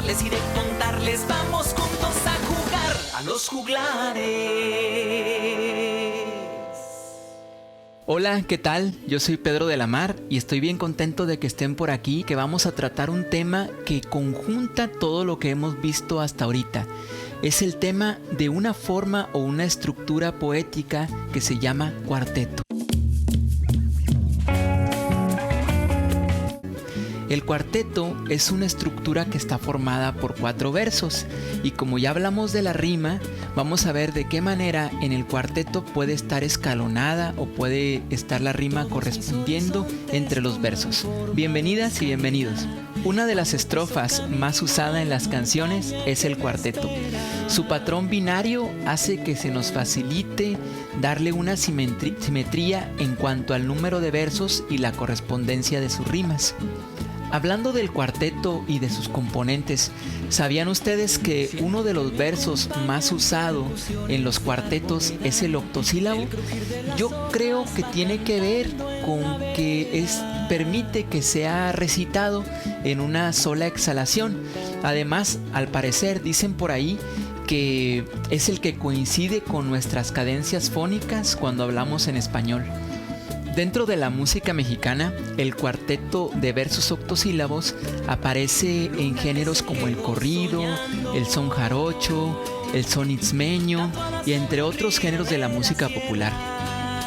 cantarles y de contarles. Vamos juntos a jugar a los juglares. Hola, ¿qué tal? Yo soy Pedro de la Mar y estoy bien contento de que estén por aquí, que vamos a tratar un tema que conjunta todo lo que hemos visto hasta ahorita. Es el tema de una forma o una estructura poética que se llama cuarteto. El cuarteto es una estructura que está formada por 4 versos y como ya hablamos de la rima, vamos a ver de qué manera en el cuarteto puede estar escalonada o puede estar la rima correspondiendo entre los versos. Bienvenidas y bienvenidos. Una de las estrofas más usada en las canciones es el cuarteto. Su patrón binario hace que se nos facilite darle una simetría en cuanto al número de versos y la correspondencia de sus rimas. Hablando del cuarteto y de sus componentes, ¿sabían ustedes que uno de los versos más usados en los cuartetos es el octosílabo? Yo creo que tiene que ver con que permite que sea recitado en una sola exhalación. Además, al parecer, dicen por ahí que es el que coincide con nuestras cadencias fónicas cuando hablamos en español. Dentro de la música mexicana, el cuarteto de versos octosílabos aparece en géneros como el corrido, el son jarocho, el son itzmeño y entre otros géneros de la música popular.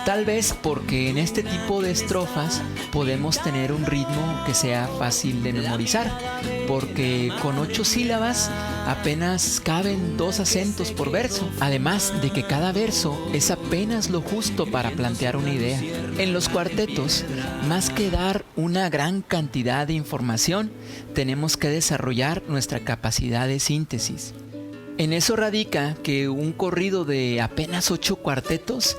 Tal vez porque en este tipo de estrofas podemos tener un ritmo que sea fácil de memorizar, porque con 8 sílabas apenas caben 2 acentos por verso, además de que cada verso es apenas lo justo para plantear una idea. En los cuartetos, más que dar una gran cantidad de información, tenemos que desarrollar nuestra capacidad de síntesis. En eso radica que un corrido de apenas 8 cuartetos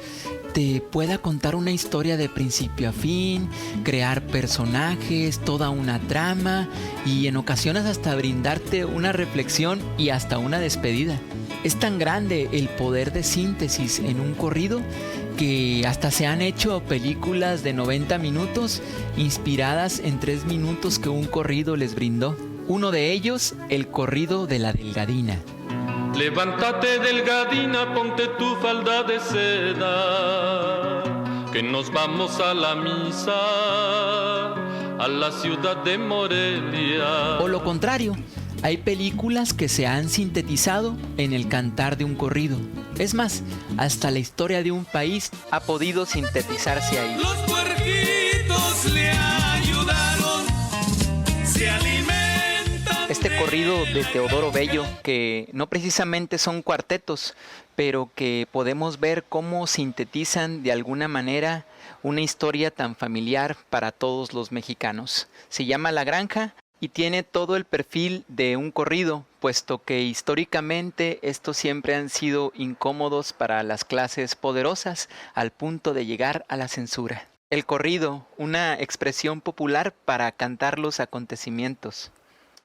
te pueda contar una historia de principio a fin, crear personajes, toda una trama y en ocasiones hasta brindarte una reflexión y hasta una despedida. Es tan grande el poder de síntesis en un corrido que hasta se han hecho películas de 90 minutos inspiradas en 3 minutos que un corrido les brindó. Uno de ellos, el corrido de la Delgadina. Levántate, Delgadina, ponte tu falda de seda, que nos vamos a la misa, a la ciudad de Morelia. O lo contrario, hay películas que se han sintetizado en el cantar de un corrido. Es más, hasta la historia de un país ha podido sintetizarse ahí. Los puerquitos le ayudaron, se alimentan. Este corrido de Teodoro Bello, que no precisamente son cuartetos, pero que podemos ver cómo sintetizan de alguna manera una historia tan familiar para todos los mexicanos. Se llama La Granja y tiene todo el perfil de un corrido, puesto que históricamente estos siempre han sido incómodos para las clases poderosas al punto de llegar a la censura. El corrido, una expresión popular para cantar los acontecimientos.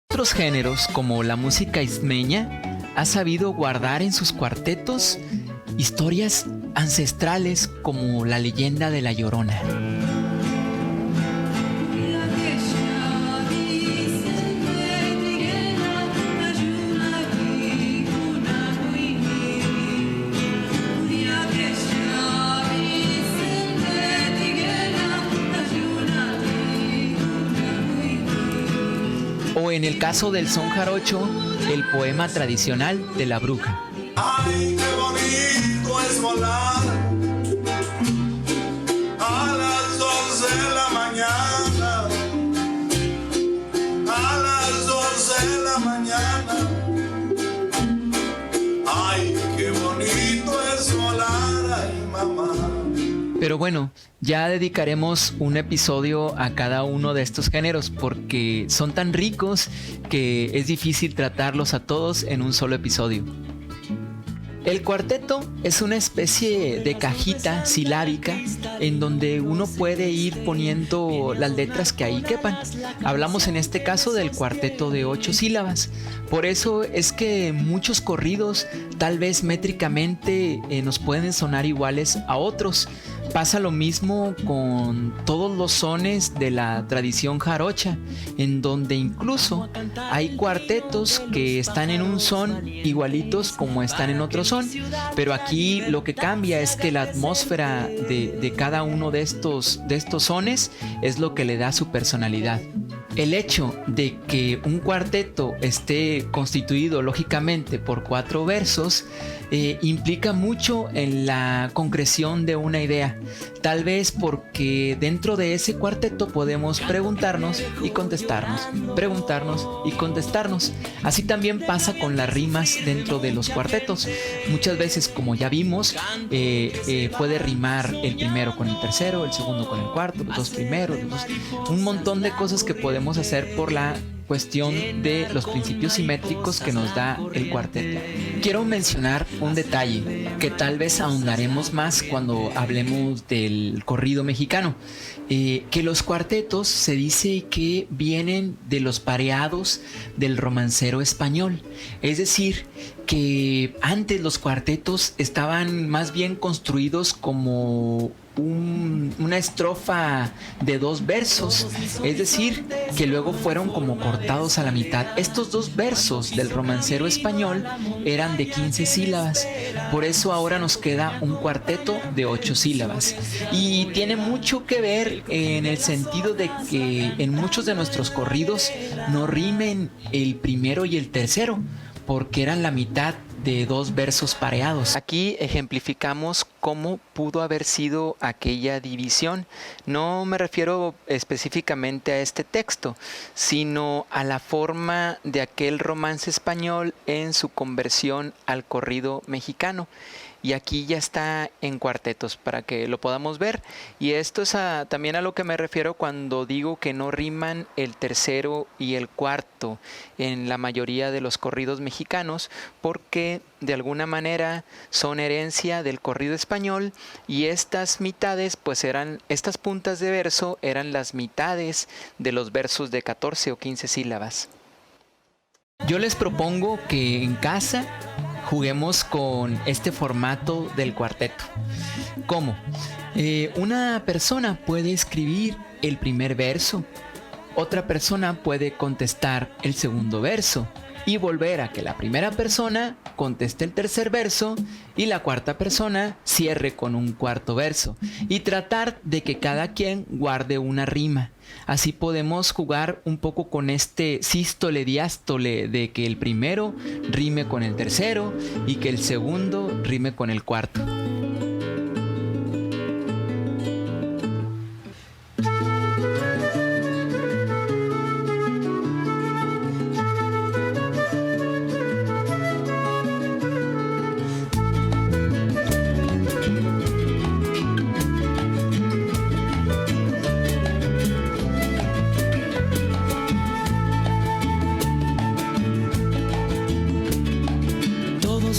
Otros géneros, como la música itzmeña, ha sabido guardar en sus cuartetos historias ancestrales como la leyenda de La Llorona. O en el caso del son jarocho, el poema tradicional de la bruja. Ay, qué bonito es volar a las 2 de la mañana, a las 2 de la mañana. Ay, qué bonito es volar, ay, mamá. Pero bueno, ya dedicaremos un episodio a cada uno de estos géneros porque son tan ricos que es difícil tratarlos a todos en un solo episodio. El cuarteto es una especie de cajita silábica en donde uno puede ir poniendo las letras que ahí quepan. Hablamos en este caso del cuarteto de 8 sílabas. Por eso es que muchos corridos tal vez métricamente nos pueden sonar iguales a otros. Pasa lo mismo con todos los sones de la tradición jarocha, en donde incluso hay cuartetos que están en un son igualitos como están en otro son, pero aquí lo que cambia es que la atmósfera de cada uno de estos sones es lo que le da su personalidad. El hecho de que un cuarteto esté constituido lógicamente por 4 versos implica mucho en la concreción de una idea, tal vez porque dentro de ese cuarteto podemos preguntarnos y contestarnos, preguntarnos y contestarnos. Así también pasa con las rimas dentro de los cuartetos. Muchas veces, como ya vimos, puede rimar el primero con el tercero, el segundo con el cuarto, los dos primeros, un montón de cosas que podemos hacer por la cuestión de los principios simétricos que nos da el cuarteto. Quiero mencionar un detalle que tal vez ahondaremos más cuando hablemos del corrido mexicano, que los cuartetos se dice que vienen de los pareados del romancero español, es decir, que antes los cuartetos estaban más bien construidos como una estrofa de 2 versos, es decir, que luego fueron como cortados a la mitad. Estos 2 versos del romancero español eran de 15 sílabas, por eso ahora nos queda un cuarteto de 8 sílabas, y tiene mucho que ver en el sentido de que en muchos de nuestros corridos no rimen el primero y el tercero, porque eran la mitad de 2 versos pareados. Aquí ejemplificamos cómo pudo haber sido aquella división. No me refiero específicamente a este texto, sino a la forma de aquel romance español en su conversión al corrido mexicano. Y aquí ya está en cuartetos para que lo podamos ver. Y esto es también a lo que me refiero cuando digo que no riman el tercero y el cuarto en la mayoría de los corridos mexicanos, porque de alguna manera son herencia del corrido español, y estas mitades, pues estas puntas de verso eran las mitades de los versos de 14 o 15 sílabas. Yo les propongo que en casa juguemos con este formato del cuarteto. ¿Cómo? Una persona puede escribir el primer verso, otra persona puede contestar el segundo verso y volver a que la primera persona conteste el tercer verso y la cuarta persona cierre con un cuarto verso, y tratar de que cada quien guarde una rima. Así podemos jugar un poco con este sístole diástole de que el primero rime con el tercero y que el segundo rime con el cuarto.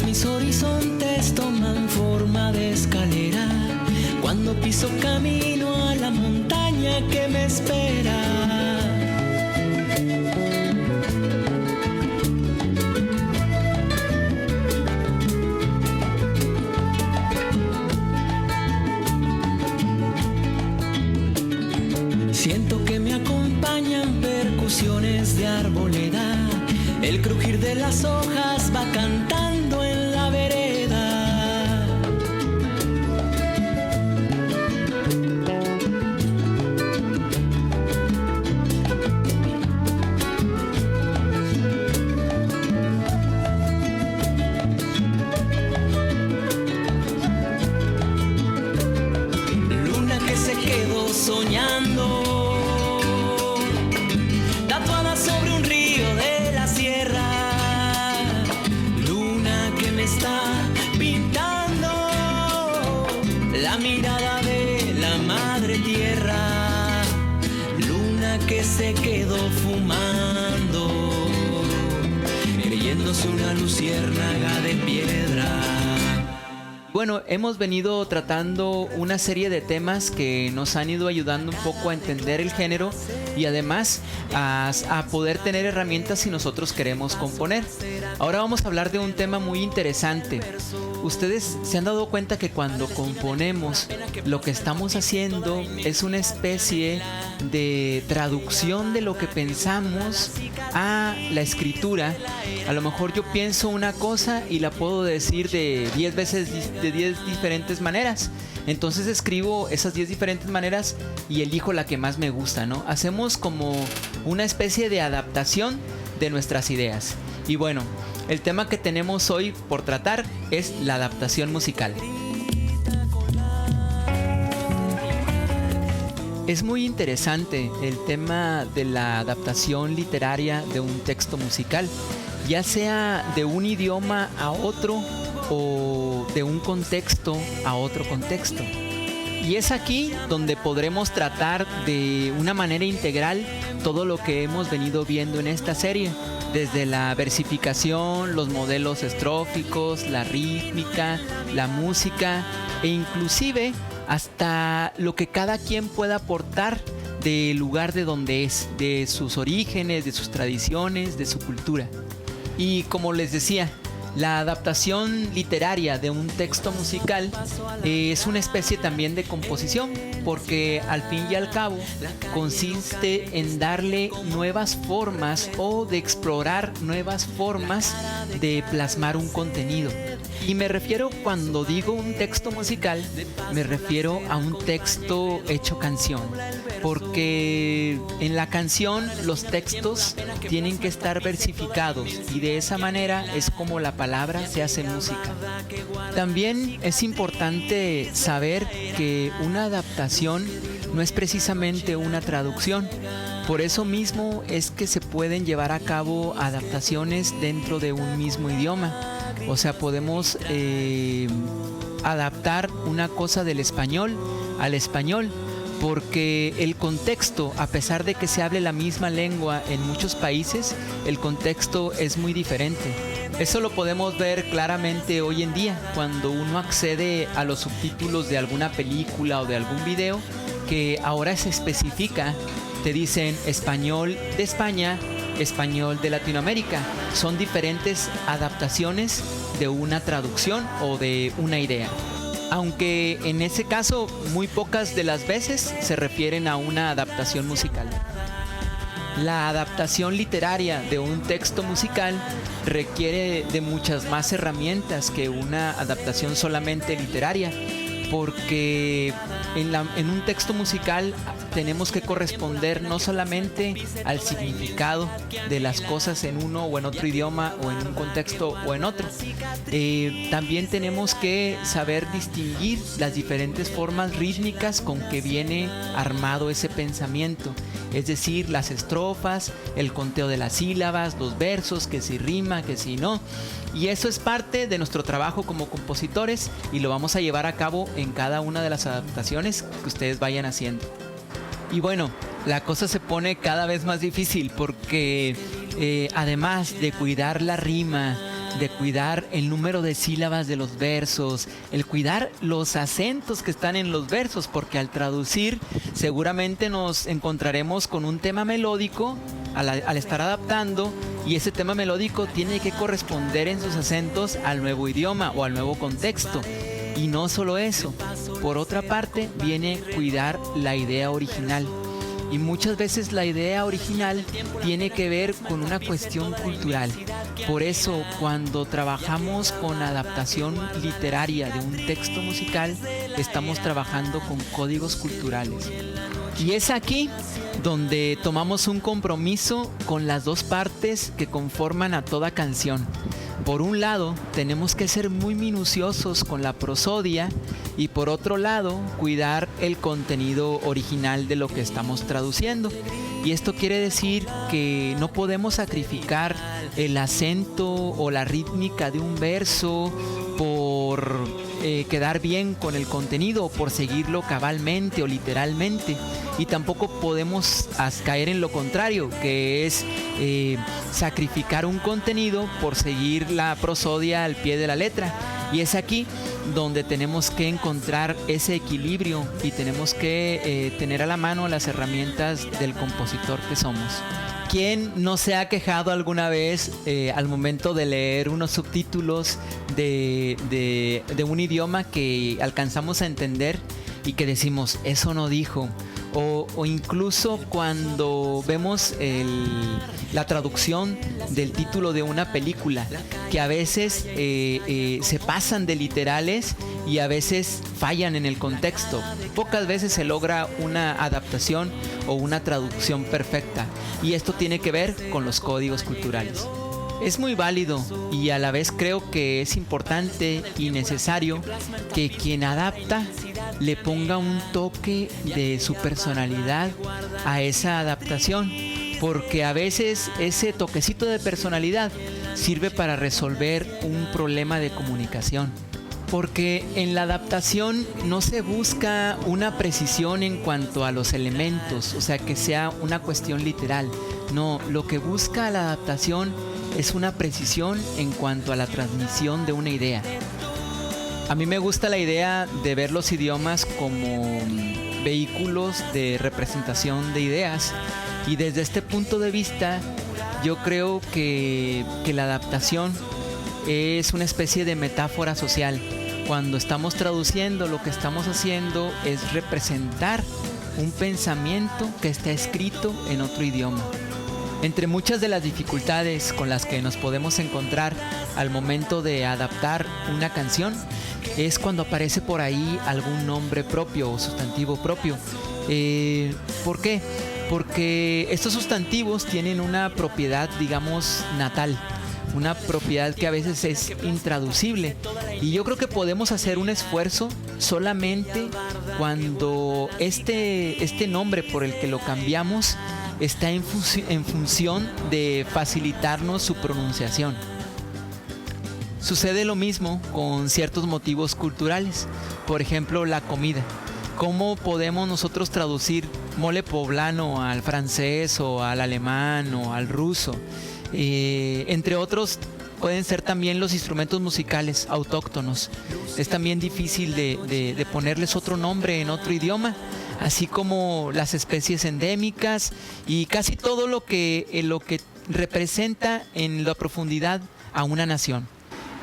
Mis horizontes toman forma de escalera cuando piso camino a la montaña que me espera. Siento que me acompañan percusiones de arboleda, el crujir de las hojas va cantando en la vereda. Luna que se quedó soñando, tatuada sobre un río de la sierra. Luna que me está pintando la mirada de la madre tierra. Luna que se quedó fumando, creyéndose una luciérnaga de piedra. Bueno, hemos venido tratando una serie de temas que nos han ido ayudando un poco a entender el género y además a poder tener herramientas si nosotros queremos componer. Ahora vamos a hablar de un tema muy interesante. Ustedes se han dado cuenta que cuando componemos, lo que estamos haciendo es una especie de traducción de lo que pensamos a la escritura. A lo mejor yo pienso una cosa y la puedo decir de 10 diferentes maneras. Entonces escribo esas 10 diferentes maneras y elijo la que más me gusta, ¿no? Hacemos como una especie de adaptación de nuestras ideas. Y bueno, el tema que tenemos hoy por tratar es la adaptación musical. Es muy interesante el tema de la adaptación literaria de un texto musical, ya sea de un idioma a otro o de un contexto a otro contexto. Y es aquí donde podremos tratar de una manera integral todo lo que hemos venido viendo en esta serie, desde la versificación, los modelos estróficos, la rítmica, la música e inclusive hasta lo que cada quien pueda aportar del lugar de donde es, de sus orígenes, de sus tradiciones, de su cultura. Y como les decía, la adaptación literaria de un texto musical es una especie también de composición, porque al fin y al cabo consiste en darle nuevas formas o de explorar nuevas formas de plasmar un contenido. Y me refiero, cuando digo un texto musical, me refiero a un texto hecho canción, porque en la canción los textos tienen que estar versificados y de esa manera es como la palabra se hace música. También es importante saber que una adaptación no es precisamente una traducción. Por eso mismo es que se pueden llevar a cabo adaptaciones dentro de un mismo idioma. O sea, podemos adaptar una cosa del español al español, porque el contexto, a pesar de que se hable la misma lengua en muchos países, el contexto es muy diferente. Eso lo podemos ver claramente hoy en día cuando uno accede a los subtítulos de alguna película o de algún video, que ahora se especifica, te dicen español de España, español de Latinoamérica. Son diferentes adaptaciones de una traducción o de una idea. Aunque en ese caso muy pocas de las veces se refieren a una adaptación musical. La adaptación literaria de un texto musical requiere de muchas más herramientas que una adaptación solamente literaria, porque en un texto musical tenemos que corresponder no solamente al significado de las cosas en uno o en otro idioma o en un contexto o en otro. También tenemos que saber distinguir las diferentes formas rítmicas con que viene armado ese pensamiento. Es decir, las estrofas, el conteo de las sílabas, los versos, que si rima, que si no. Y eso es parte de nuestro trabajo como compositores y lo vamos a llevar a cabo en cada una de las adaptaciones que ustedes vayan haciendo. Y bueno, la cosa se pone cada vez más difícil porque además de cuidar la rima, de cuidar el número de sílabas de los versos, el cuidar los acentos que están en los versos, porque al traducir seguramente nos encontraremos con un tema melódico al estar adaptando, y ese tema melódico tiene que corresponder en sus acentos al nuevo idioma o al nuevo contexto. Y no solo eso, por otra parte viene cuidar la idea original. Y muchas veces la idea original tiene que ver con una cuestión cultural. Por eso, cuando trabajamos con adaptación literaria de un texto musical, estamos trabajando con códigos culturales. Y es aquí donde tomamos un compromiso con las dos partes que conforman a toda canción. Por un lado, tenemos que ser muy minuciosos con la prosodia y por otro lado, cuidar el contenido original de lo que estamos traduciendo. Y esto quiere decir que no podemos sacrificar el acento o la rítmica de un verso por quedar bien con el contenido, por seguirlo cabalmente o literalmente. Y tampoco podemos caer en lo contrario, que es sacrificar un contenido por seguir la prosodia al pie de la letra. Y es aquí donde tenemos que encontrar ese equilibrio y tenemos que tener a la mano las herramientas del compositor que somos. ¿Quién no se ha quejado alguna vez al momento de leer unos subtítulos de un idioma que alcanzamos a entender y que decimos, eso no dijo? O incluso cuando vemos la traducción del título de una película, que a veces se pasan de literales y a veces fallan en el contexto. Pocas veces se logra una adaptación o una traducción perfecta, y esto tiene que ver con los códigos culturales. Es muy válido y a la vez creo que es importante y necesario que quien adapta le ponga un toque de su personalidad a esa adaptación, porque a veces ese toquecito de personalidad sirve para resolver un problema de comunicación. Porque en la adaptación no se busca una precisión en cuanto a los elementos, o sea, que sea una cuestión literal. No, lo que busca la adaptación es una precisión en cuanto a la transmisión de una idea. A mí me gusta la idea de ver los idiomas como vehículos de representación de ideas, y desde este punto de vista yo creo que la adaptación es una especie de metáfora social. Cuando estamos traduciendo, lo que estamos haciendo es representar un pensamiento que está escrito en otro idioma. Entre muchas de las dificultades con las que nos podemos encontrar al momento de adaptar una canción es cuando aparece por ahí algún nombre propio o sustantivo propio. ¿Por qué? Porque estos sustantivos tienen una propiedad, digamos, natal, una propiedad que a veces es intraducible, y yo creo que podemos hacer un esfuerzo solamente cuando este nombre por el que lo cambiamos está en función de facilitarnos su pronunciación. Sucede lo mismo con ciertos motivos culturales, por ejemplo la comida. ¿Cómo podemos nosotros traducir mole poblano al francés o al alemán o al ruso? Entre otros pueden ser también los instrumentos musicales autóctonos. Es también difícil de ponerles otro nombre en otro idioma, así como las especies endémicas y casi todo lo que representa en la profundidad a una nación.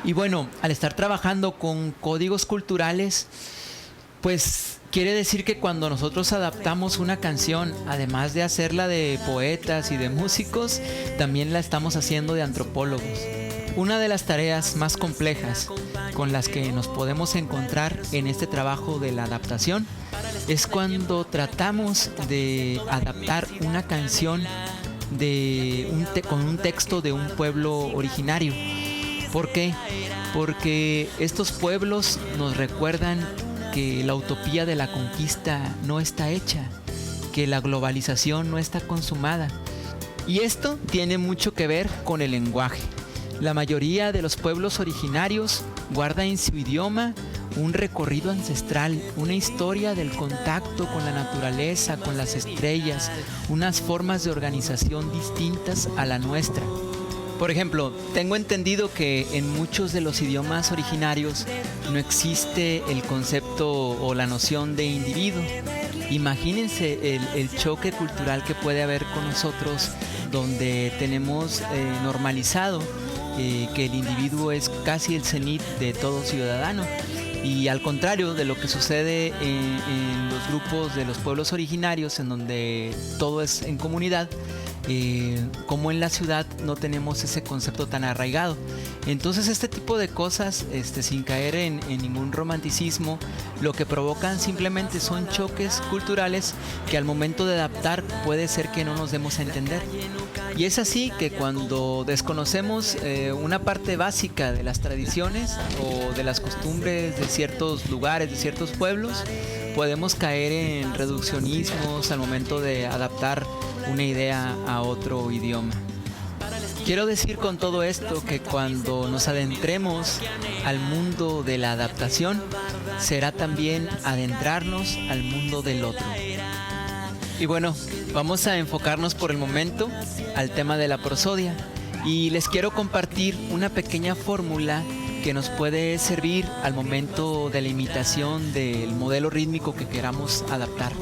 Y bueno, al estar trabajando con códigos culturales, pues quiere decir que cuando nosotros adaptamos una canción, además de hacerla de poetas y de músicos, también la estamos haciendo de antropólogos. Una de las tareas más complejas con las que nos podemos encontrar en este trabajo de la adaptación es cuando tratamos de adaptar una canción con un texto de un pueblo originario. ¿Por qué? Porque estos pueblos nos recuerdan que la utopía de la conquista no está hecha, que la globalización no está consumada. Y esto tiene mucho que ver con el lenguaje. La mayoría de los pueblos originarios guarda en su idioma un recorrido ancestral, una historia del contacto con la naturaleza, con las estrellas, unas formas de organización distintas a la nuestra. Por ejemplo, tengo entendido que en muchos de los idiomas originarios no existe el concepto o la noción de individuo. Imagínense el choque cultural que puede haber con nosotros, donde tenemos normalizado que el individuo es casi el cenit de todo ciudadano. Y al contrario de lo que sucede en los grupos de los pueblos originarios, en donde todo es en comunidad, como en la ciudad no tenemos ese concepto tan arraigado. Entonces este tipo de cosas, sin caer en ningún romanticismo, lo que provocan simplemente son choques culturales que al momento de adaptar puede ser que no nos demos a entender. Y es así que cuando desconocemos una parte básica de las tradiciones o de las costumbres de ciertos lugares, de ciertos pueblos, podemos caer en reduccionismos al momento de adaptar una idea a otro idioma. Quiero decir con todo esto que cuando nos adentremos al mundo de la adaptación, será también adentrarnos al mundo del otro. Y bueno, vamos a enfocarnos por el momento al tema de la prosodia. Y les quiero compartir una pequeña fórmula que nos puede servir al momento de la imitación del modelo rítmico que queramos adaptar.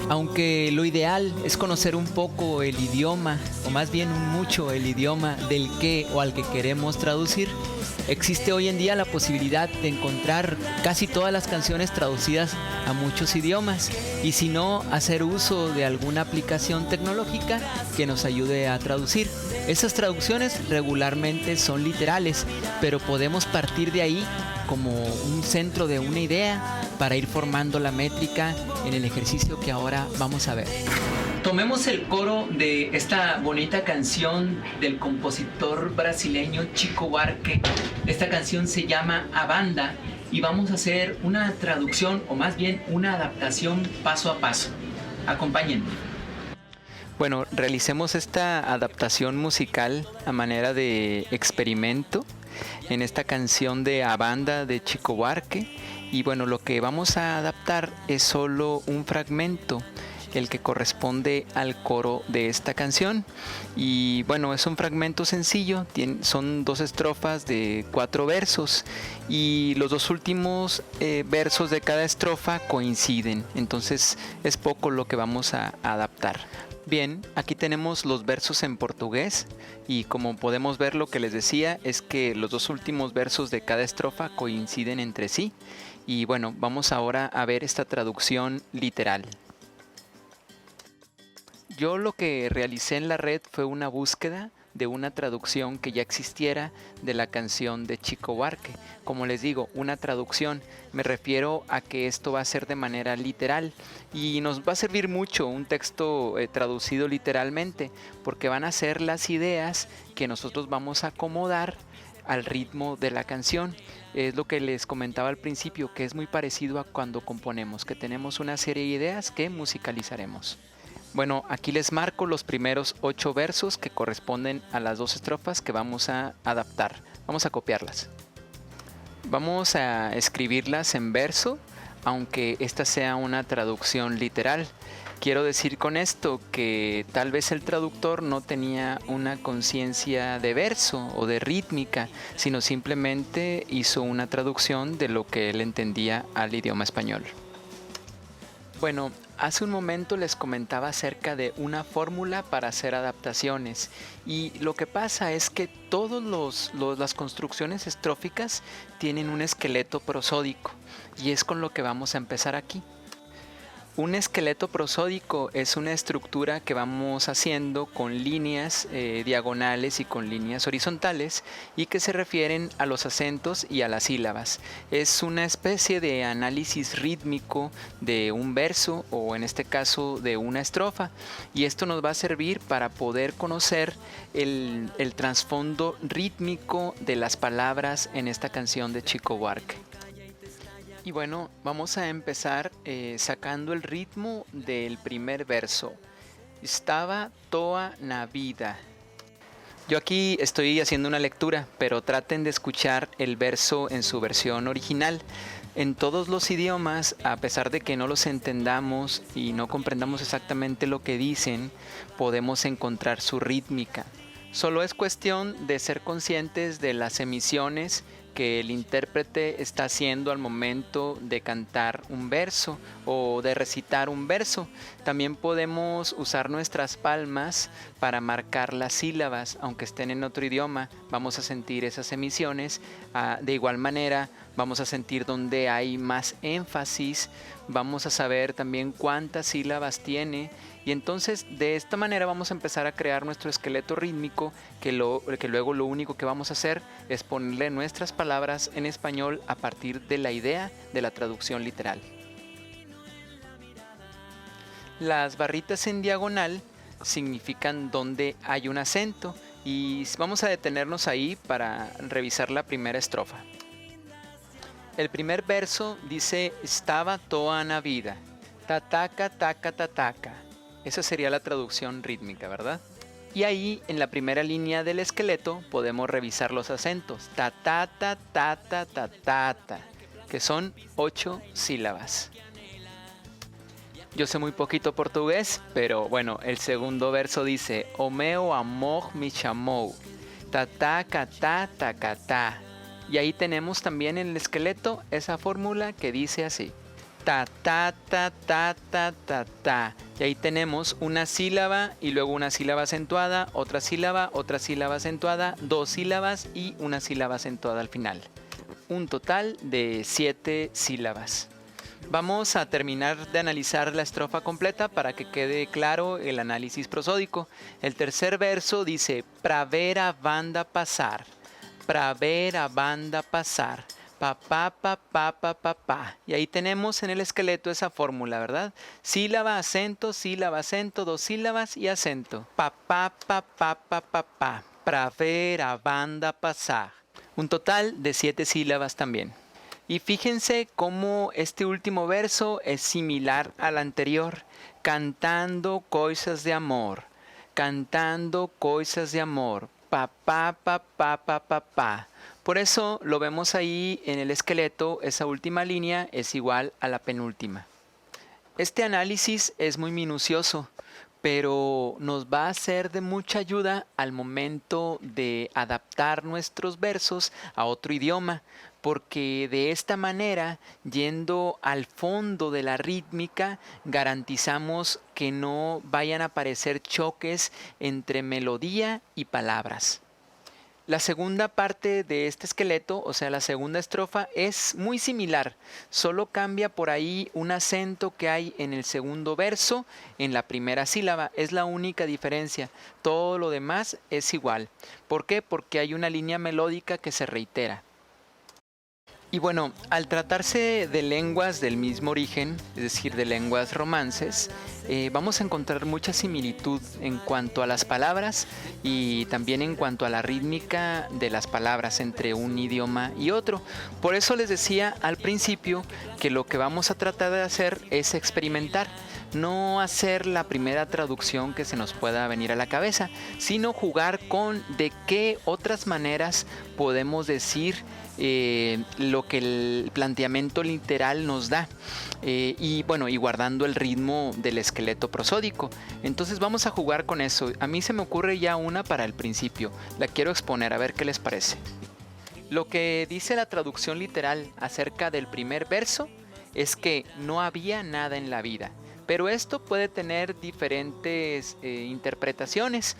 Aunque lo ideal es conocer un poco el idioma, o más bien mucho el idioma del que o al que queremos traducir, existe hoy en día la posibilidad de encontrar casi todas las canciones traducidas a muchos idiomas, y si no, hacer uso de alguna aplicación tecnológica que nos ayude a traducir. Esas traducciones regularmente son literales, pero podemos partir de ahí como un centro de una idea para ir formando la métrica en el ejercicio que ahora vamos a ver. Tomemos el coro de esta bonita canción del compositor brasileño Chico Buarque. Esta canción se llama A Banda y vamos a hacer una traducción, o más bien una adaptación paso a paso. Acompáñenme. Bueno, realicemos esta adaptación musical a manera de experimento en esta canción de A Banda de Chico Buarque. Y bueno, lo que vamos a adaptar es solo un fragmento, el que corresponde al coro de esta canción. Y bueno, es un fragmento sencillo, son 2 estrofas de 4 versos y los 2 últimos versos de cada estrofa coinciden, entonces es poco lo que vamos a adaptar. Bien, aquí tenemos los versos en portugués y como podemos ver, lo que les decía es que los 2 últimos versos de cada estrofa coinciden entre sí. Y bueno, vamos ahora a ver esta traducción literal. Yo lo que realicé en la red fue una búsqueda de una traducción que ya existiera de la canción de Chico Buarque. Como les digo, una traducción, me refiero a que esto va a ser de manera literal y nos va a servir mucho un texto traducido literalmente, porque van a ser las ideas que nosotros vamos a acomodar al ritmo de la canción. Es lo que les comentaba al principio, que es muy parecido a cuando componemos, que tenemos una serie de ideas que musicalizaremos. Bueno, aquí les marco los primeros 8 versos que corresponden a las 2 estrofas que vamos a adaptar. Vamos a copiarlas. Vamos a escribirlas en verso, aunque esta sea una traducción literal. Quiero decir con esto que tal vez el traductor no tenía una conciencia de verso o de rítmica, sino simplemente hizo una traducción de lo que él entendía al idioma español. Bueno, hace un momento les comentaba acerca de una fórmula para hacer adaptaciones, y lo que pasa es que todas las construcciones estróficas tienen un esqueleto prosódico, y es con lo que vamos a empezar aquí. Un esqueleto prosódico es una estructura que vamos haciendo con líneas diagonales y con líneas horizontales y que se refieren a los acentos y a las sílabas. Es una especie de análisis rítmico de un verso, o en este caso de una estrofa, y esto nos va a servir para poder conocer el trasfondo rítmico de las palabras en esta canción de Chico Buarque. Y bueno, vamos a empezar sacando el ritmo del primer verso. Estaba toda na vida. Yo aquí estoy haciendo una lectura, pero traten de escuchar el verso en su versión original. En todos los idiomas, a pesar de que no los entendamos y no comprendamos exactamente lo que dicen, podemos encontrar su rítmica. Solo es cuestión de ser conscientes de las emisiones que el intérprete está haciendo al momento de cantar un verso o de recitar un verso. También podemos usar nuestras palmas para marcar las sílabas, aunque estén en otro idioma, vamos a sentir esas emisiones. De igual manera, vamos a sentir donde hay más énfasis, vamos a saber también cuántas sílabas tiene. Y entonces de esta manera vamos a empezar a crear nuestro esqueleto rítmico, que luego lo único que vamos a hacer es ponerle nuestras palabras en español a partir de la idea de la traducción literal. Las barritas en diagonal significan donde hay un acento, y vamos a detenernos ahí para revisar la primera estrofa. El primer verso dice: estaba toda na vida, tataca, taca, tataca. Esa sería la traducción rítmica, ¿verdad? Y ahí en la primera línea del esqueleto podemos revisar los acentos. Ta, ta, ta, ta, ta, ta, ta, ta, que son 8 sílabas. Yo sé muy poquito portugués, pero bueno, el segundo verso dice: O meu amor me chamou, ta, catá, ta, catá. Y ahí tenemos también en el esqueleto esa fórmula que dice así: ta, ta, ta, ta, ta, ta, ta. Y ahí tenemos una sílaba y luego una sílaba acentuada, otra sílaba acentuada, 2 sílabas y una sílaba acentuada al final. Un total de 7 sílabas. Vamos a terminar de analizar la estrofa completa para que quede claro el análisis prosódico. El tercer verso dice: pra ver a banda passar, pra ver a banda passar, pa pa pa pa pa pa pa. Y ahí tenemos en el esqueleto esa fórmula, ¿verdad? Sílaba, acento, 2 sílabas y acento. Pa pa pa pa pa pa pa, pra ver a banda passar. Un total de 7 sílabas también. Y fíjense cómo este último verso es similar al anterior: cantando coisas de amor, cantando coisas de amor, pa pa pa pa pa pa pa. Por eso lo vemos ahí en el esqueleto, esa última línea es igual a la penúltima. Este análisis es muy minucioso, pero nos va a ser de mucha ayuda al momento de adaptar nuestros versos a otro idioma, porque de esta manera, yendo al fondo de la rítmica, garantizamos que no vayan a aparecer choques entre melodía y palabras. La segunda parte de este esqueleto, o sea, la segunda estrofa, es muy similar. Solo cambia por ahí un acento que hay en el segundo verso, en la primera sílaba. Es la única diferencia. Todo lo demás es igual. ¿Por qué? Porque hay una línea melódica que se reitera. Y bueno, al tratarse de lenguas del mismo origen, es decir, de lenguas romances, vamos a encontrar mucha similitud en cuanto a las palabras y también en cuanto a la rítmica de las palabras entre un idioma y otro. Por eso les decía al principio que lo que vamos a tratar de hacer es experimentar. No hacer la primera traducción que se nos pueda venir a la cabeza, sino jugar con de qué otras maneras podemos decir lo que el planteamiento literal nos da, y bueno, y guardando el ritmo del esqueleto prosódico. Entonces vamos a jugar con eso. A mí se me ocurre ya una para el principio, la quiero exponer a ver qué les parece. Lo que dice la traducción literal acerca del primer verso es que no había nada en la vida, pero esto puede tener diferentes interpretaciones.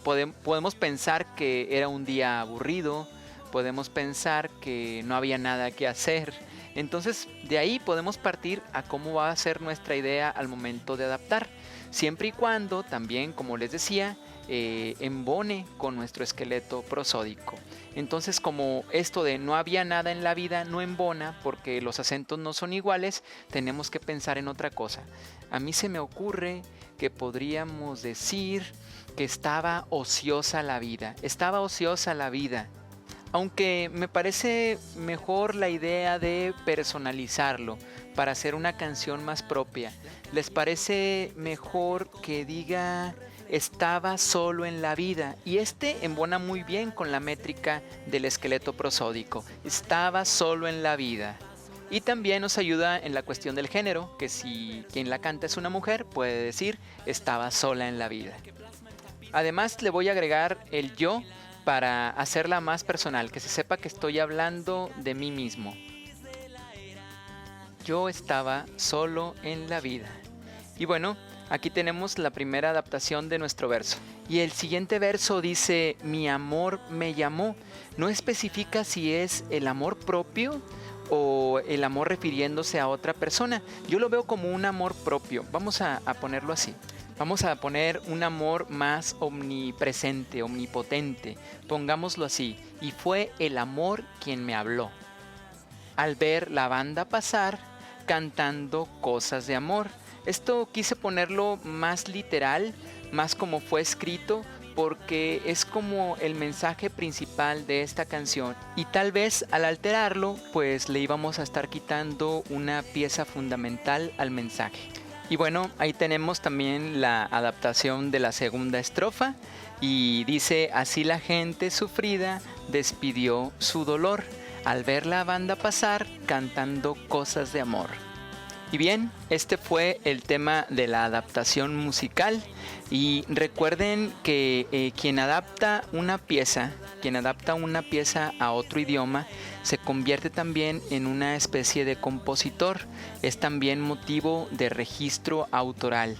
Podemos pensar que era un día aburrido, podemos pensar que no había nada que hacer. Entonces de ahí podemos partir a cómo va a ser nuestra idea al momento de adaptar, siempre y cuando también, como les decía, embone con nuestro esqueleto prosódico. Entonces, como esto de no había nada en la vida no embona porque los acentos no son iguales, tenemos que pensar en otra cosa. A mí se me ocurre que podríamos decir que estaba ociosa la vida. Estaba ociosa la vida. Aunque me parece mejor la idea de personalizarlo para hacer una canción más propia. ¿Les parece mejor que diga estaba solo en la vida? Y embona muy bien con la métrica del esqueleto prosódico. Estaba solo en la vida. Y también nos ayuda en la cuestión del género, que si quien la canta es una mujer, puede decir estaba sola en la vida. Además le voy a agregar el yo para hacerla más personal, que se sepa que estoy hablando de mí mismo. Yo estaba solo en la vida. Y bueno, aquí tenemos la primera adaptación de nuestro verso. Y el siguiente verso dice: mi amor me llamó. No especifica si es el amor propio o el amor refiriéndose a otra persona. Yo lo veo como un amor propio. Vamos a ponerlo así. Vamos a poner un amor más omnipresente, omnipotente. Pongámoslo así. Y fue el amor quien me habló. Al ver la banda pasar, cantando cosas de amor. Esto quise ponerlo más literal, más como fue escrito, porque es como el mensaje principal de esta canción. Y tal vez al alterarlo, pues le íbamos a estar quitando una pieza fundamental al mensaje. Y bueno, ahí tenemos también la adaptación de la segunda estrofa y dice: así la gente sufrida despidió su dolor al ver la banda pasar cantando cosas de amor. Y bien, este fue el tema de la adaptación musical. Y recuerden que quien adapta una pieza a otro idioma, se convierte también en una especie de compositor. Es también motivo de registro autoral.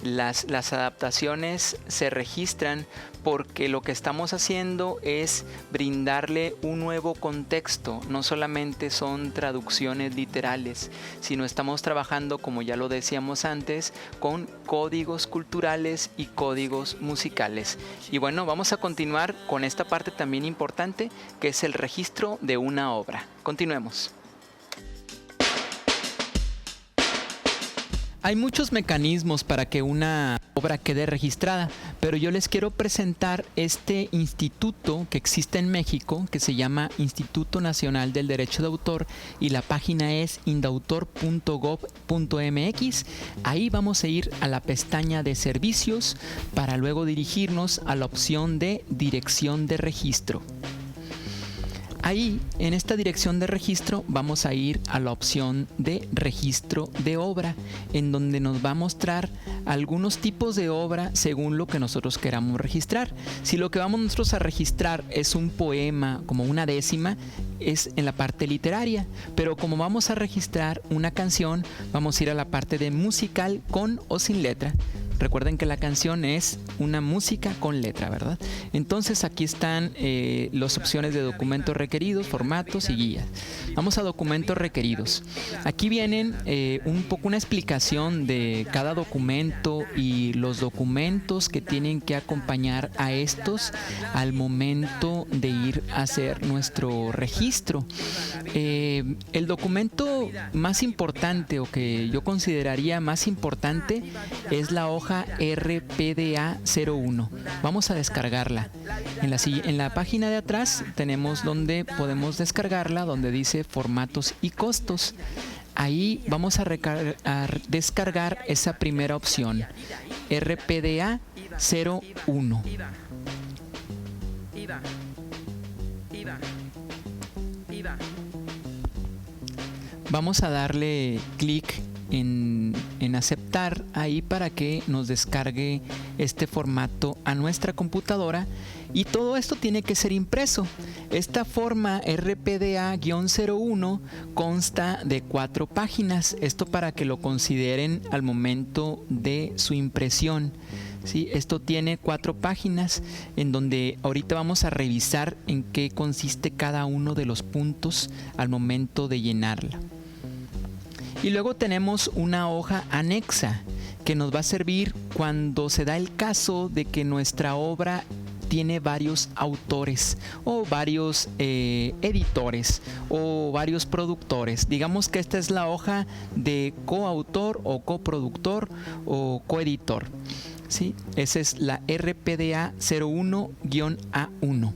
Las adaptaciones se registran porque lo que estamos haciendo es brindarle un nuevo contexto. No solamente son traducciones literales, sino estamos trabajando, como ya lo decíamos antes, con códigos culturales y códigos musicales. Y bueno, vamos a continuar con esta parte también importante, que es el registro de una obra. Continuemos. Hay muchos mecanismos para que una obra quede registrada, pero yo les quiero presentar este instituto que existe en México, que se llama Instituto Nacional del Derecho de Autor, y la página es indautor.gov.mx. Ahí vamos a ir a la pestaña de servicios para luego dirigirnos a la opción de dirección de registro. Ahí, en esta dirección de registro, vamos a ir a la opción de registro de obra, en donde nos va a mostrar algunos tipos de obra según lo que nosotros queramos registrar. Si lo que vamos nosotros a registrar es un poema, como una décima, es en la parte literaria, pero como vamos a registrar una canción, vamos a ir a la parte de musical con o sin letra. Recuerden que la canción es una música con letra, ¿verdad? Entonces aquí están las opciones de documentos requeridos, formatos y guías. Vamos a documentos requeridos. Aquí vienen un poco una explicación de cada documento y los documentos que tienen que acompañar a estos al momento de ir a hacer nuestro registro. El documento más importante, o que yo consideraría más importante, es la hoja RPDA 01. Vamos a descargarla. En la página de atrás tenemos donde podemos descargarla, donde dice formatos y costos. Ahí vamos a descargar esa primera opción, RPDA 01. Vamos a darle clic en aceptar ahí para que nos descargue este formato a nuestra computadora, y todo esto tiene que ser impreso. Esta forma RPDA-01 consta de 4 páginas, esto para que lo consideren al momento de su impresión. Sí, esto tiene 4 páginas en donde ahorita vamos a revisar en qué consiste cada uno de los puntos al momento de llenarla. Y luego tenemos una hoja anexa que nos va a servir cuando se da el caso de que nuestra obra tiene varios autores o varios editores o varios productores. Digamos que esta es la hoja de coautor o coproductor o coeditor. ¿Sí? Esa es la RPDA 01-A1.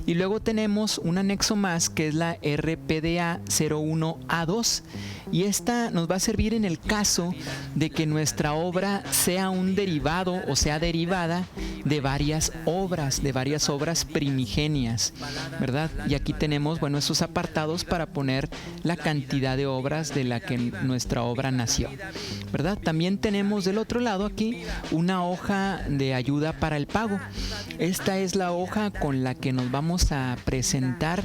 Y luego tenemos un anexo más que es la RPDA 01A2, y esta nos va a servir en el caso de que nuestra obra sea un derivado o sea derivada de varias obras primigenias, ¿verdad? Y aquí tenemos, bueno, esos apartados para poner la cantidad de obras de la que nuestra obra nació, ¿verdad? También tenemos del otro lado aquí una hoja de ayuda para el pago. Esta es la hoja con la que nos vamos a presentar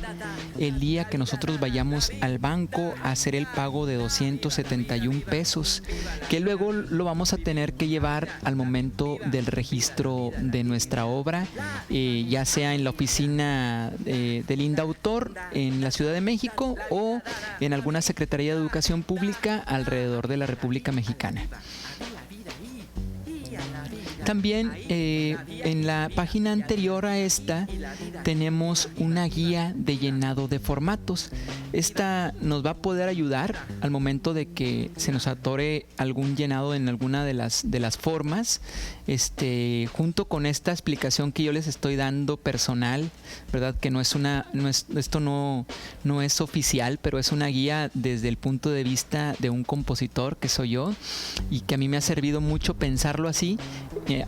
el día que nosotros vayamos al banco a hacer el pago de 271 pesos, que luego lo vamos a tener que llevar al momento del registro de nuestra obra, ya sea en la oficina del Indautor en la Ciudad de México o en alguna Secretaría de Educación Pública alrededor de la República Mexicana. También en la página anterior a esta tenemos una guía de llenado de formatos. Esta nos va a poder ayudar al momento de que se nos atore algún llenado en alguna de las formas, junto con esta explicación que yo les estoy dando personal, ¿verdad? Que esto no es oficial, pero es una guía desde el punto de vista de un compositor que soy yo, y que a mí me ha servido mucho pensarlo así,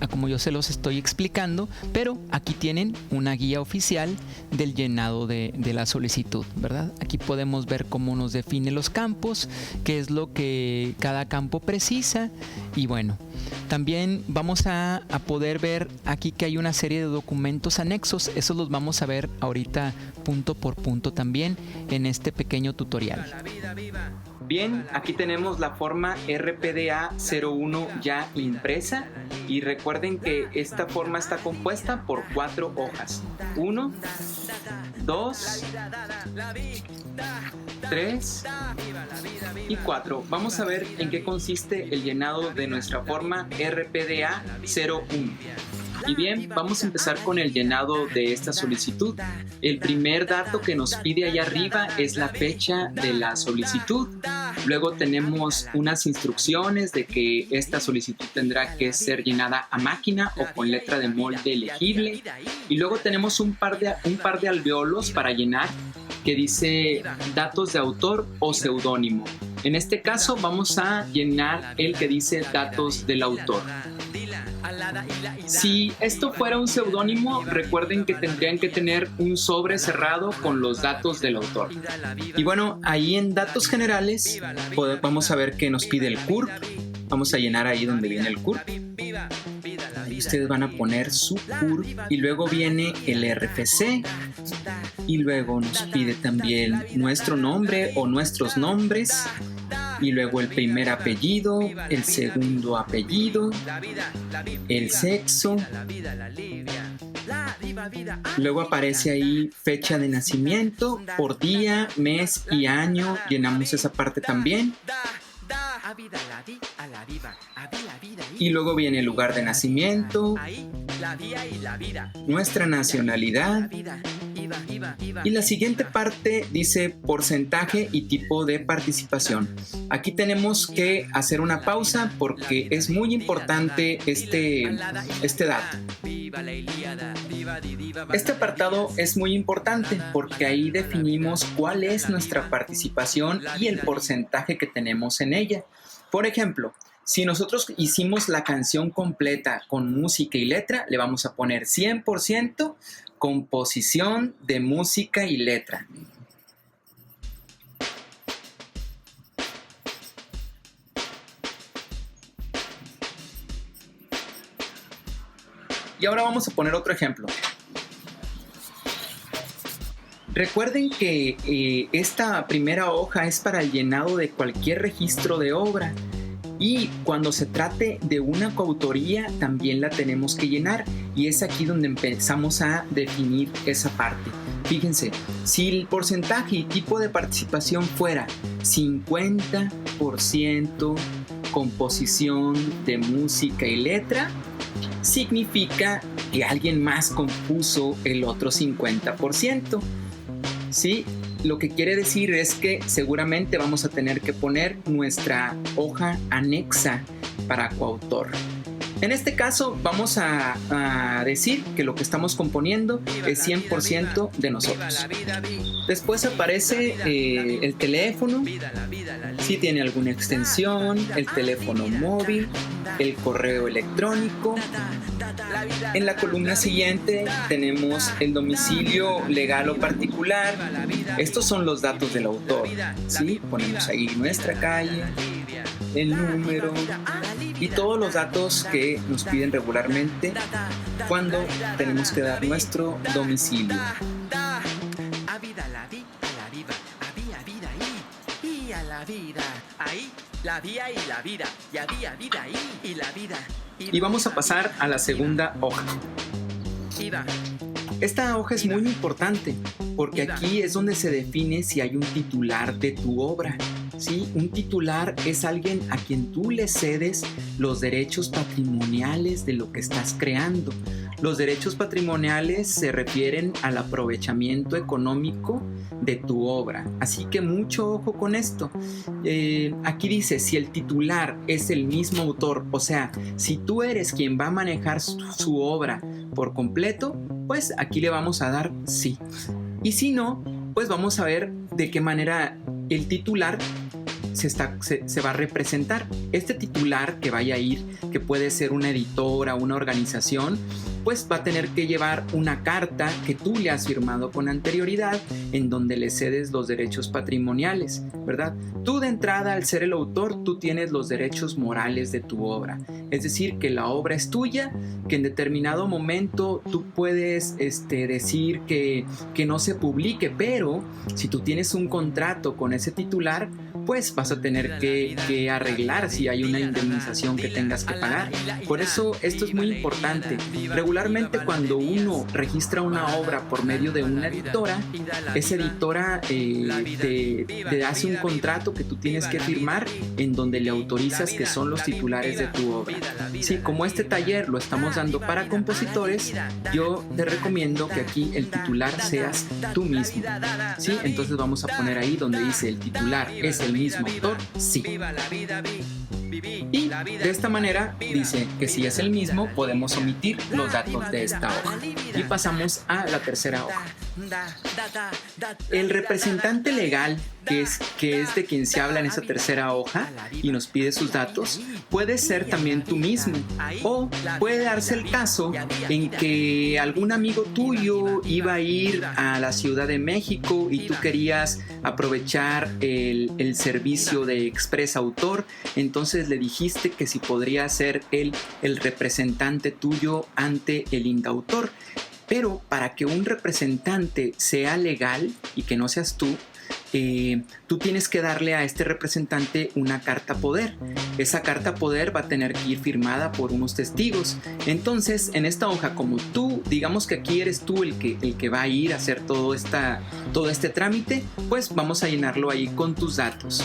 como yo se los estoy explicando, pero aquí tienen una guía oficial del llenado de la solicitud, ¿verdad? Aquí podemos ver cómo nos define los campos, qué es lo que cada campo precisa, y bueno, también vamos a poder ver aquí que hay una serie de documentos anexos. Esos los vamos a ver ahorita punto por punto también en este pequeño tutorial. Bien, aquí tenemos la forma RPDA 01 ya impresa, y recuerden que esta forma está compuesta por 4 hojas. 1, 2, 3 y 4. Vamos a ver en qué consiste el llenado de nuestra forma RPDA 01. Y bien, vamos a empezar con el llenado de esta solicitud. El primer dato que nos pide allá arriba es la fecha de la solicitud. Luego tenemos unas instrucciones de que esta solicitud tendrá que ser llenada a máquina o con letra de molde legible. Y luego tenemos un par de alveolos para llenar que dice datos de autor o seudónimo. En este caso vamos a llenar el que dice datos del autor. Si esto fuera un seudónimo, recuerden que tendrían que tener un sobre cerrado con los datos del autor. Y bueno, ahí en datos generales vamos a ver que nos pide el CURP. Vamos a llenar ahí donde viene el CURP. Ahí ustedes van a poner su CURP, y luego viene el RFC, y luego nos pide también nuestro nombre o nuestros nombres, y luego el primer apellido, el segundo apellido, el sexo. Luego aparece ahí fecha de nacimiento, por día, mes y año. Llenamos esa parte también. Y luego viene el lugar de nacimiento, nuestra nacionalidad, y la siguiente parte dice porcentaje y tipo de participación. Aquí tenemos que hacer una pausa porque es muy importante este dato. Este apartado es muy importante porque ahí definimos cuál es nuestra participación y el porcentaje que tenemos en ella. Por ejemplo, si nosotros hicimos la canción completa con música y letra, le vamos a poner 100% composición de música y letra. Y ahora vamos a poner otro ejemplo. Recuerden que esta primera hoja es para el llenado de cualquier registro de obra, y cuando se trate de una coautoría también la tenemos que llenar, y es aquí donde empezamos a definir esa parte. Fíjense, si el porcentaje y tipo de participación fuera 50% composición de música y letra, significa que alguien más compuso el otro 50%. ¿Sí? Lo que quiere decir es que seguramente vamos a tener que poner nuestra hoja anexa para coautor. En este caso vamos a decir que lo que estamos componiendo es 100% de nosotros. Después aparece el teléfono, si tiene alguna extensión, el teléfono móvil, el correo electrónico. En la columna siguiente tenemos el domicilio legal o particular. Estos son los datos del autor, ¿sí? Ponemos ahí nuestra calle, el número y todos los datos que nos piden regularmente cuando tenemos que dar nuestro domicilio. Y vamos a pasar a la segunda hoja. Esta hoja es muy importante porque aquí es donde se define si hay un titular de tu obra. ¿Sí? Un titular es alguien a quien tú le cedes los derechos patrimoniales de lo que estás creando. Los derechos patrimoniales se refieren al aprovechamiento económico de tu obra, así que mucho ojo con esto. Aquí dice, si el titular es el mismo autor, o sea, si tú eres quien va a manejar su obra por completo, pues aquí le vamos a dar sí. Y si no, pues vamos a ver de qué manera el titular se va a representar. Este titular que vaya a ir, que puede ser una editora, una organización, pues va a tener que llevar una carta que tú le has firmado con anterioridad en donde le cedes los derechos patrimoniales, ¿verdad? Tú de entrada, al ser el autor, tú tienes los derechos morales de tu obra. Es decir, que la obra es tuya, que en determinado momento tú puedes decir que no se publique, pero si tú tienes un contrato con ese titular, pues vas a tener que arreglar si hay una indemnización que tengas que pagar. Por eso esto es muy importante. Regularmente cuando uno registra una obra por medio de una editora, esa editora te hace un contrato que tú tienes que firmar en donde le autorizas que son los titulares de tu obra. Sí, como este taller lo estamos dando para compositores, yo te recomiendo que aquí el titular seas tú mismo. ¿Sí? Entonces vamos a poner ahí donde dice el titular es el mismo autor, sí. Y de esta manera dice que si es el mismo podemos omitir los datos de esta hoja. Y pasamos a la tercera hoja. El representante legal, que es de quien se habla en esa tercera hoja y nos pide sus datos, puede ser también tú mismo, o puede darse el caso en que algún amigo tuyo iba a ir a la Ciudad de México y tú querías aprovechar el servicio de Express Autor, entonces le dijiste que si podría ser él el representante tuyo ante el indautor. Pero para que un representante sea legal y que no seas tú, tú tienes que darle a este representante una carta poder. Esa carta poder va a tener que ir firmada por unos testigos. Entonces, en esta hoja, como tú, digamos que aquí eres tú el que va a ir a hacer todo este trámite, pues vamos a llenarlo ahí con tus datos.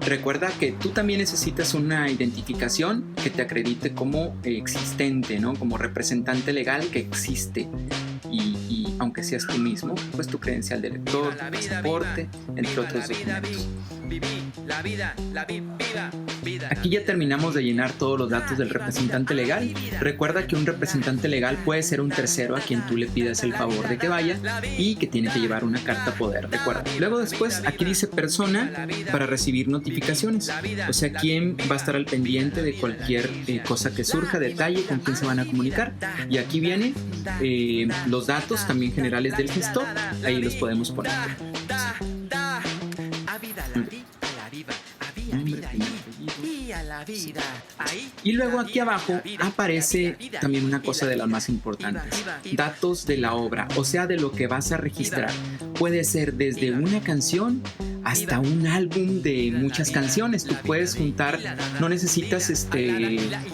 Recuerda que tú también necesitas una identificación que te acredite como existente, ¿no? Como representante legal que existe. Y aunque seas tú mismo, pues tu credencial de lector, tu pasaporte, entre otros documentos. Aquí ya terminamos de llenar todos los datos del representante legal. Recuerda que un representante legal puede ser un tercero a quien tú le pidas el favor de que vaya y que tiene que llevar una carta poder. Recuerda. Luego después aquí dice persona para recibir notificaciones. O sea, quién va a estar al pendiente de cualquier cosa que surja, detalle, con quién se van a comunicar. Y aquí vienen los datos también generales del gestor. Ahí los podemos poner. Y luego aquí abajo aparece también una cosa de las más importantes: datos de la obra, o sea, de lo que vas a registrar. Puede ser desde una canción hasta un álbum de muchas canciones. Tú puedes juntar, no necesitas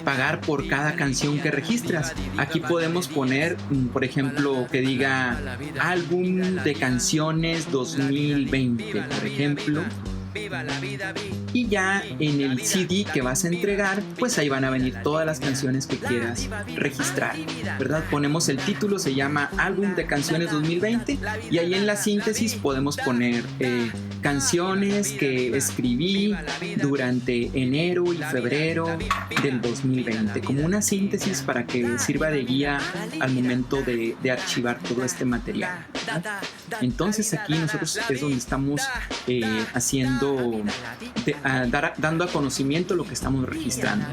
pagar por cada canción que registras. Aquí podemos poner, por ejemplo, que diga álbum de canciones 2020, por ejemplo. Y ya en el CD que vas a entregar, pues ahí van a venir todas las canciones que quieras registrar, ¿verdad? Ponemos el título, se llama Álbum de Canciones 2020, y ahí en la síntesis podemos poner canciones que escribí durante enero y febrero del 2020, como una síntesis para que sirva de guía al momento de archivar todo este material, ¿verdad? Entonces aquí nosotros es donde estamos dando a conocimiento lo que estamos registrando.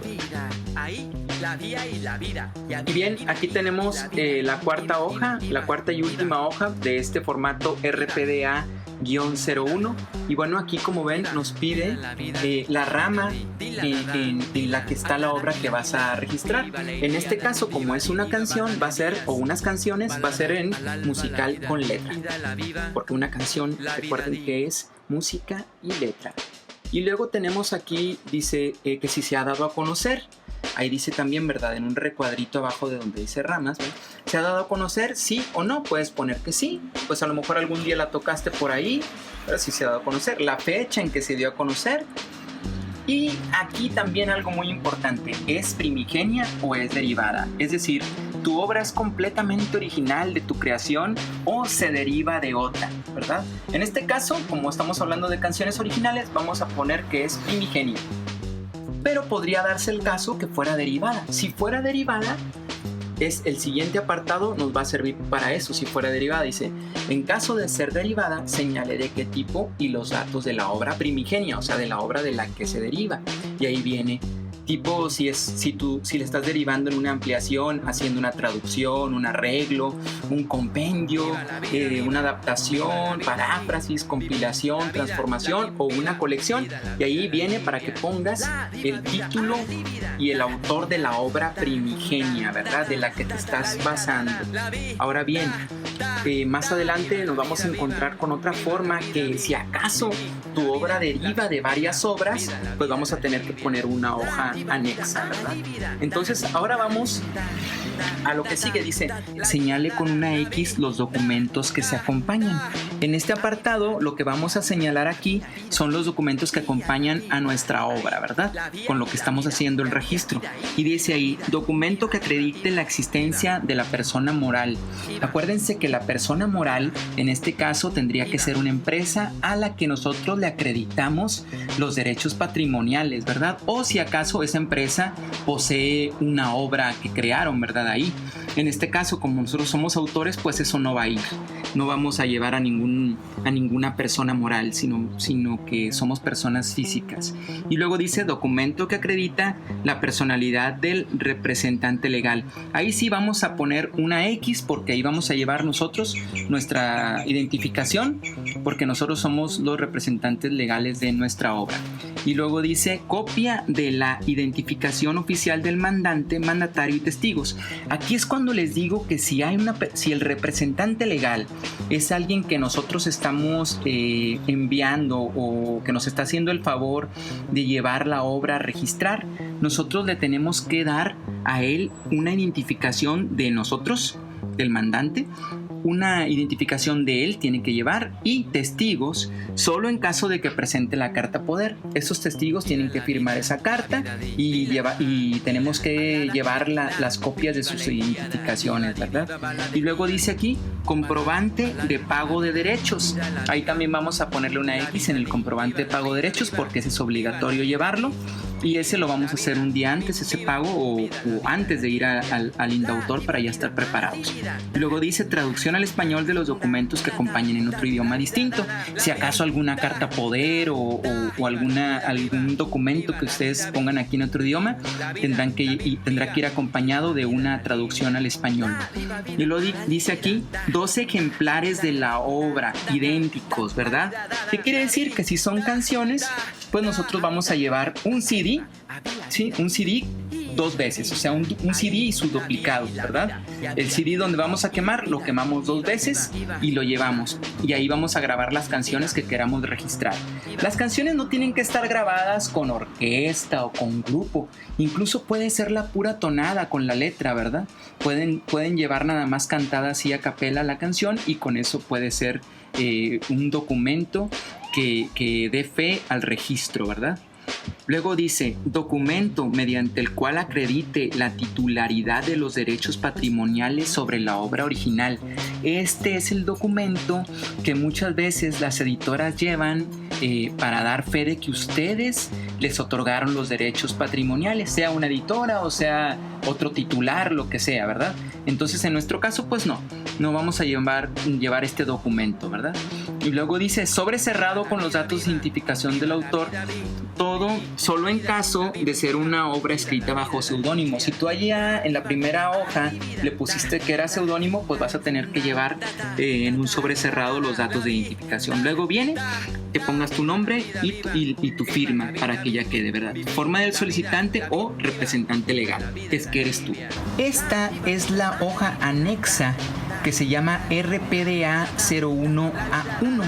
Y bien, aquí tenemos la cuarta hoja, la cuarta y última hoja de este formato RPDA-01. Y bueno, aquí como ven nos pide la rama en la que está la obra que vas a registrar. En este caso, como es una canción, va a ser, o unas canciones, va a ser en musical con letra, porque una canción, recuerden que es música y letra. Y luego tenemos aquí, dice que si se ha dado a conocer. Ahí dice también, ¿verdad? En un recuadrito abajo de donde dice ramas, ¿verdad? ¿Se ha dado a conocer? Sí o no. Puedes poner que sí. Pues a lo mejor algún día la tocaste por ahí, pero sí se ha dado a conocer. La fecha en que se dio a conocer. Y aquí también algo muy importante, ¿es primigenia o es derivada? Es decir, ¿tu obra es completamente original de tu creación o se deriva de otra, verdad? En este caso, como estamos hablando de canciones originales, vamos a poner que es primigenia. Pero podría darse el caso que fuera derivada. Si fuera derivada, es el siguiente apartado nos va a servir para eso. Si fuera derivada, dice, en caso de ser derivada, señale de qué tipo y los datos de la obra primigenia, o sea, de la obra de la que se deriva. Y ahí viene tipo, si le estás derivando en una ampliación, haciendo una traducción, un arreglo, un compendio, una adaptación, paráfrasis, compilación, transformación o una colección. Y ahí viene para que pongas el título y el autor de la obra primigenia, ¿verdad? De la que te estás basando. Ahora bien, más adelante nos vamos a encontrar con otra forma que si acaso tu obra deriva de varias obras, pues vamos a tener que poner una hoja anexa, ¿verdad? Entonces ahora vamos a lo que sigue. Dice, señale con una X los documentos que se acompañan. En este apartado lo que vamos a señalar aquí son los documentos que acompañan a nuestra obra, ¿verdad? Con lo que estamos haciendo el registro. Y dice ahí, documento que acredite la existencia de la persona moral. Acuérdense que la persona moral en este caso tendría que ser una empresa a la que nosotros le acreditamos los derechos patrimoniales, ¿verdad? O si acaso esa empresa posee una obra que crearon, ¿verdad? Ahí. En este caso, como nosotros somos autores, pues eso no va a ir. No vamos a llevar a ninguna persona moral, sino que somos personas físicas. Y luego dice documento que acredita la personalidad del representante legal. Ahí sí vamos a poner una X porque ahí vamos a llevar nosotros nuestra identificación porque nosotros somos los representantes legales de nuestra obra. Y luego dice copia de la identificación oficial del mandante, mandatario y testigos. Aquí es cuando les digo que si el representante legal es alguien que nosotros estamos enviando o que nos está haciendo el favor de llevar la obra a registrar, nosotros le tenemos que dar a él una identificación de nosotros, del mandante, una identificación de él tiene que llevar y testigos solo en caso de que presente la carta poder. Esos testigos tienen que firmar esa carta y tenemos que llevar las copias de sus identificaciones, ¿verdad? Y luego dice aquí comprobante de pago de derechos. Ahí también vamos a ponerle una X en el comprobante de pago de derechos porque ese es obligatorio llevarlo. Y ese lo vamos a hacer un día antes, ese pago, o antes de ir al indautor para ya estar preparados. Y luego dice traducción al español de los documentos que acompañan en otro idioma distinto. Si acaso alguna carta poder o algún documento que ustedes pongan aquí en otro idioma, tendrá que ir acompañado de una traducción al español. Y luego dice aquí 12 ejemplares de la obra, idénticos, ¿verdad? ¿Qué quiere decir? Que si son canciones, pues nosotros vamos a llevar un CD, ¿sí? Un CD 2 veces, o sea, un CD y su duplicado, ¿verdad? El CD donde vamos a quemar, lo quemamos 2 veces y lo llevamos. Y ahí vamos a grabar las canciones que queramos registrar. Las canciones no tienen que estar grabadas con orquesta o con grupo. Incluso puede ser la pura tonada con la letra, ¿verdad? Pueden llevar nada más cantada así a capela la canción y con eso puede ser un documento que dé fe al registro, ¿verdad? Luego dice, documento mediante el cual acredite la titularidad de los derechos patrimoniales sobre la obra original. Este es el documento que muchas veces las editoras llevan para dar fe de que ustedes les otorgaron los derechos patrimoniales, sea una editora o sea otro titular, lo que sea, ¿verdad? Entonces en nuestro caso pues no vamos a llevar este documento, ¿verdad? Y luego dice, sobre cerrado con los datos de identificación del autor, todo solo en caso de ser una obra escrita bajo seudónimo. Si tú allá en la primera hoja le pusiste que era seudónimo, pues vas a tener que llevar en un sobre cerrado los datos de identificación. Luego viene que pongas tu nombre y tu firma para que ya quede, ¿verdad? Forma del solicitante o representante legal, es que eres tú. Esta es la hoja anexa que se llama RPDA 01A1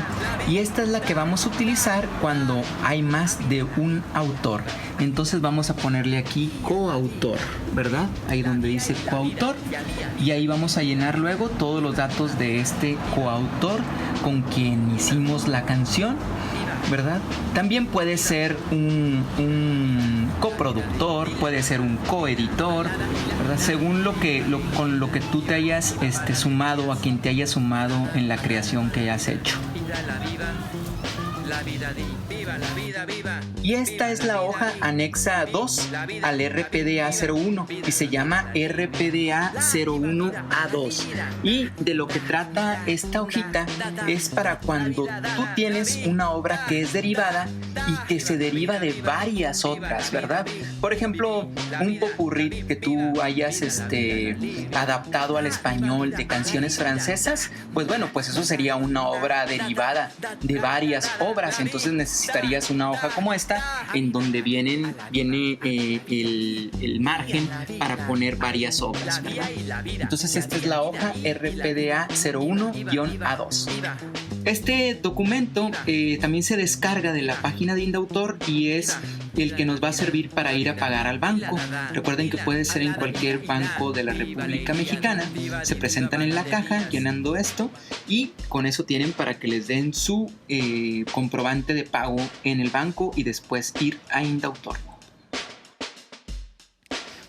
y esta es la que vamos a utilizar cuando hay más de un autor. Entonces vamos a ponerle aquí coautor, ¿verdad? Ahí donde dice coautor y ahí vamos a llenar luego todos los datos de este coautor con quien hicimos la canción ¿verdad? También puede ser un coproductor, puede ser un coeditor, ¿verdad? Según con lo que tú te hayas sumado, a quien te hayas sumado en la creación que hayas hecho. Y esta es la hoja anexa 2 al RPDA 01 y se llama RPDA 01A2. Y de lo que trata esta hojita es para cuando tú tienes una obra que es derivada y que se deriva de varias otras, ¿verdad? Por ejemplo, un popurrí que tú hayas adaptado al español de canciones francesas, pues bueno, pues eso sería una obra derivada de varias obras. Entonces necesitarías una hoja como esta en donde viene el margen para poner varias obras, ¿verdad? Entonces esta es la hoja RPDA 01-A2. Este documento también se descarga de la página de Indautor y es el que nos va a servir para ir a pagar al banco. Recuerden que puede ser en cualquier banco de la República Mexicana. Se presentan en la caja llenando esto y con eso tienen para que les den su comprobante de pago en el banco y después ir a Indautor.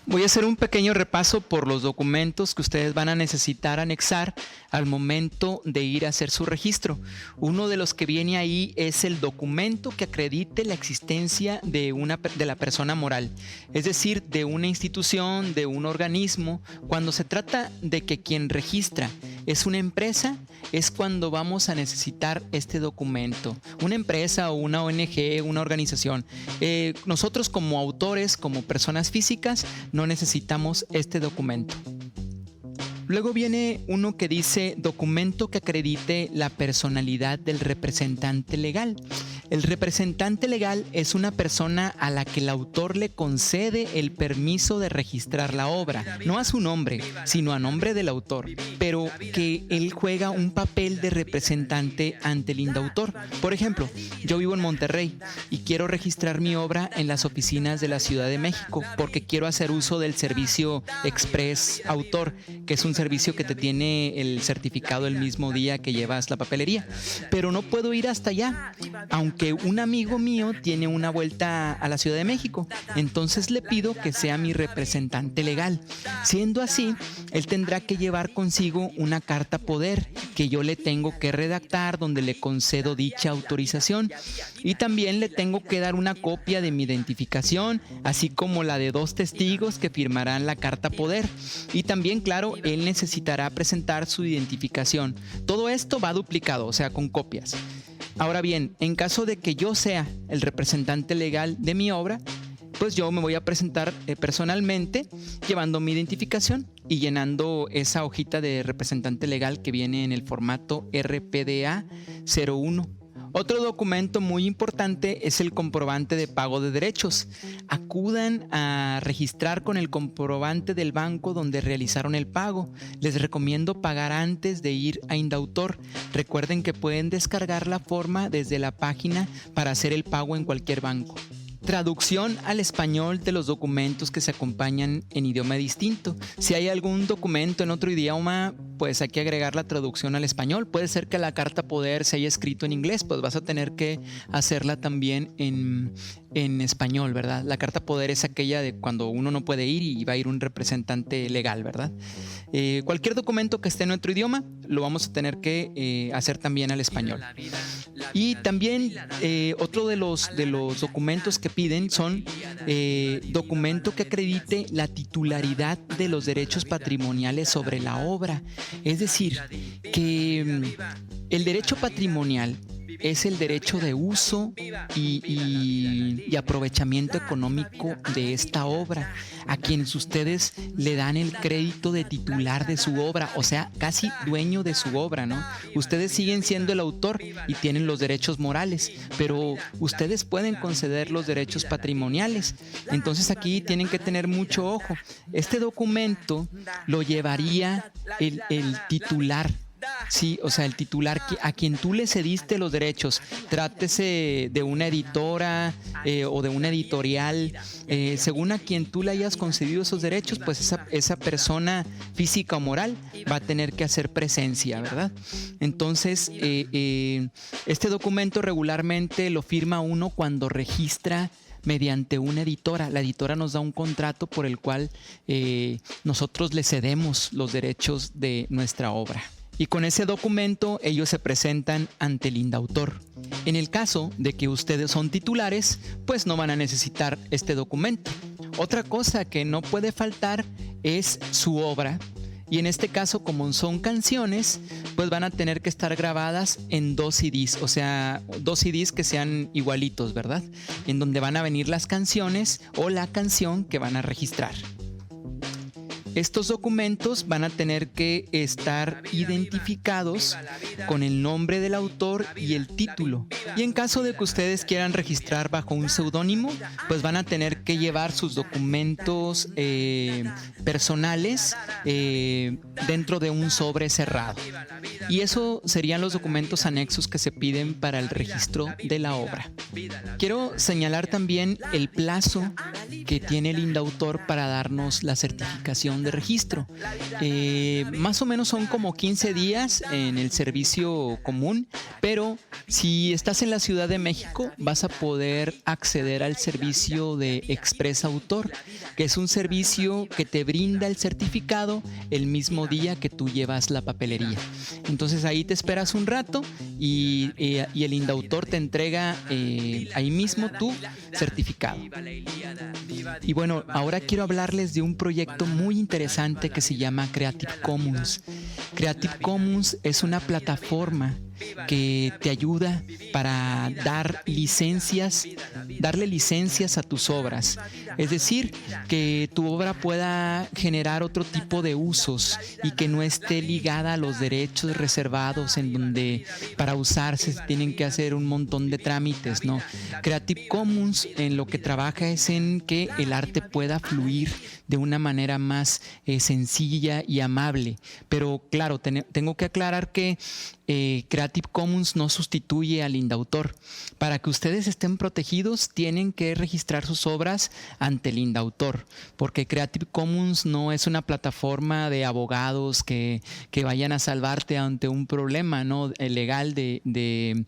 Voy a hacer un pequeño repaso por los documentos que ustedes van a necesitar anexar al momento de ir a hacer su registro. Uno de los que viene ahí es el documento que acredite la existencia de la persona moral, es decir, de una institución, de un organismo. Cuando se trata de que quien registra es una empresa, es cuando vamos a necesitar este documento. Una empresa o una ONG, una organización. Nosotros como autores, como personas físicas, no necesitamos este documento. Luego viene uno que dice documento que acredite la personalidad del representante legal. El representante legal es una persona a la que el autor le concede el permiso de registrar la obra, no a su nombre, sino a nombre del autor, pero que él juega un papel de representante ante el Indautor. Por ejemplo, yo vivo en Monterrey y quiero registrar mi obra en las oficinas de la Ciudad de México porque quiero hacer uso del servicio Express Autor, que es un servicio que te tiene el certificado el mismo día que llevas la papelería, pero no puedo ir hasta allá, aunque un amigo mío tiene una vuelta a la Ciudad de México. Entonces le pido que sea mi representante legal. Siendo así, él tendrá que llevar consigo una carta poder que yo le tengo que redactar donde le concedo dicha autorización, y también le tengo que dar una copia de mi identificación, así como la de 2 testigos que firmarán la carta poder, y también, claro, él necesitará presentar su identificación. Todo esto va duplicado, o sea, con copias. Ahora bien, en caso de que yo sea el representante legal de mi obra, pues yo me voy a presentar personalmente llevando mi identificación y llenando esa hojita de representante legal que viene en el formato RPDA 01. Otro documento muy importante es el comprobante de pago de derechos. Acudan a registrar con el comprobante del banco donde realizaron el pago. Les recomiendo pagar antes de ir a Indautor. Recuerden que pueden descargar la forma desde la página para hacer el pago en cualquier banco. Traducción al español de los documentos que se acompañan en idioma distinto. Si hay algún documento en otro idioma, pues hay que agregar la traducción al español. Puede ser que la carta poder se haya escrito en inglés, pues vas a tener que hacerla también en español, ¿verdad? La carta poder es aquella de cuando uno no puede ir y va a ir un representante legal, ¿verdad? Cualquier documento que esté en otro idioma lo vamos a tener que hacer también al español. Y también otro de los documentos que piden son documento que acredite la titularidad de los derechos patrimoniales sobre la obra. Es decir, que el derecho patrimonial es el derecho de uso y aprovechamiento económico de esta obra, a quienes ustedes le dan el crédito de titular de su obra, o sea, casi dueño de su obra, ¿no? Ustedes siguen siendo el autor y tienen los derechos morales, pero ustedes pueden conceder los derechos patrimoniales. Entonces aquí tienen que tener mucho ojo. Este documento lo llevaría el titular Sí, o sea, el titular a quien tú le cediste los derechos, trátese de una editora o de una editorial, según a quien tú le hayas concedido esos derechos, pues esa persona física o moral va a tener que hacer presencia, ¿verdad? Entonces, este documento regularmente lo firma uno cuando registra mediante una editora. La editora nos da un contrato por el cual nosotros le cedemos los derechos de nuestra obra. Y con ese documento ellos se presentan ante el indautor. En el caso de que ustedes son titulares, pues no van a necesitar este documento. Otra cosa que no puede faltar es su obra. Y en este caso, como son canciones, pues van a tener que estar grabadas en 2 CDs, o sea, 2 CDs que sean igualitos, ¿verdad? En donde van a venir las canciones o la canción que van a registrar. Estos documentos van a tener que estar identificados con el nombre del autor y el título. Y en caso de que ustedes quieran registrar bajo un seudónimo, pues van a tener que llevar sus documentos personales dentro de un sobre cerrado. Y eso serían los documentos anexos que se piden para el registro de la obra. Quiero señalar también el plazo que tiene el indautor para darnos la certificación de registro. Más o menos son como 15 días en el servicio común, pero si estás en la Ciudad de México vas a poder acceder al servicio de Express Autor, que es un servicio que te brinda el certificado el mismo día que tú llevas la papelería. Entonces ahí te esperas un rato y el indautor te entrega ahí mismo tu certificado. Y bueno, ahora quiero hablarles de un proyecto muy interesante que se llama Creative Commons. Creative Commons es una plataforma que te ayuda para darle licencias a tus obras. Es decir, que tu obra pueda generar otro tipo de usos y que no esté ligada a los derechos reservados en donde para usarse tienen que hacer un montón de trámites, ¿no? Creative Commons en lo que trabaja es en que el arte pueda fluir de una manera más sencilla y amable. Pero claro, tengo que aclarar que Creative Commons no sustituye al indautor. Para que ustedes estén protegidos, tienen que registrar sus obras ante el indautor, porque Creative Commons no es una plataforma de abogados que vayan a salvarte ante un problema, ¿no? Legal de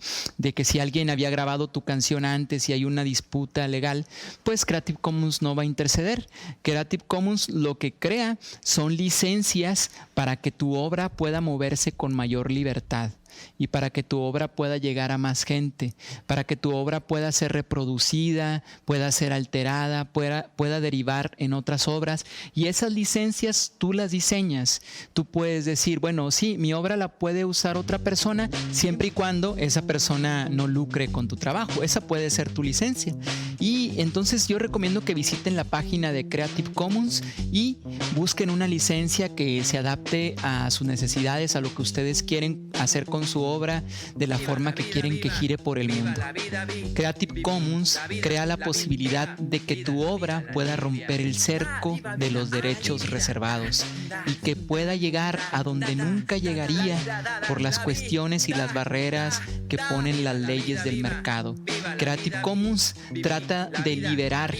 que si alguien había grabado tu canción antes y hay una disputa legal, pues Creative Commons no va a interceder. Creative Commons lo que crea son licencias para que tu obra pueda moverse con mayor libertad y para que tu obra pueda llegar a más gente, para que tu obra pueda ser reproducida, pueda ser alterada, pueda derivar en otras obras. Y esas licencias tú las diseñas. Tú puedes decir, bueno, sí, mi obra la puede usar otra persona siempre y cuando esa persona no lucre con tu trabajo. Esa puede ser tu licencia. Y entonces yo recomiendo que visiten la página de Creative Commons y busquen una licencia que se adapte a sus necesidades, a lo que ustedes quieren hacer con su obra, de la forma que quieren que gire por el mundo. Creative Commons crea la posibilidad de que tu obra pueda romper el cerco de los derechos reservados y que pueda llegar a donde nunca llegaría por las cuestiones y las barreras que ponen las leyes del mercado. Creative Commons trata de liberar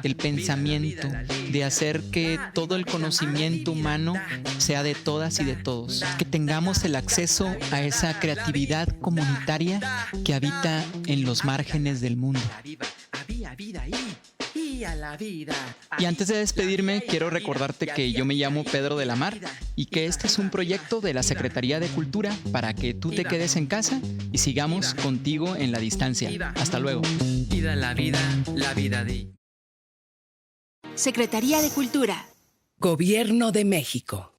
el pensamiento, de hacer que todo el conocimiento humano sea de todas y de todos, que tengamos el acceso a esa creatividad comunitaria que habita en los márgenes del mundo. Y antes de despedirme, quiero recordarte que yo me llamo Pedro de la Mar y que este es un proyecto de la Secretaría de Cultura para que tú te quedes en casa y sigamos contigo en la distancia. Hasta luego. Secretaría de Cultura. Gobierno de México.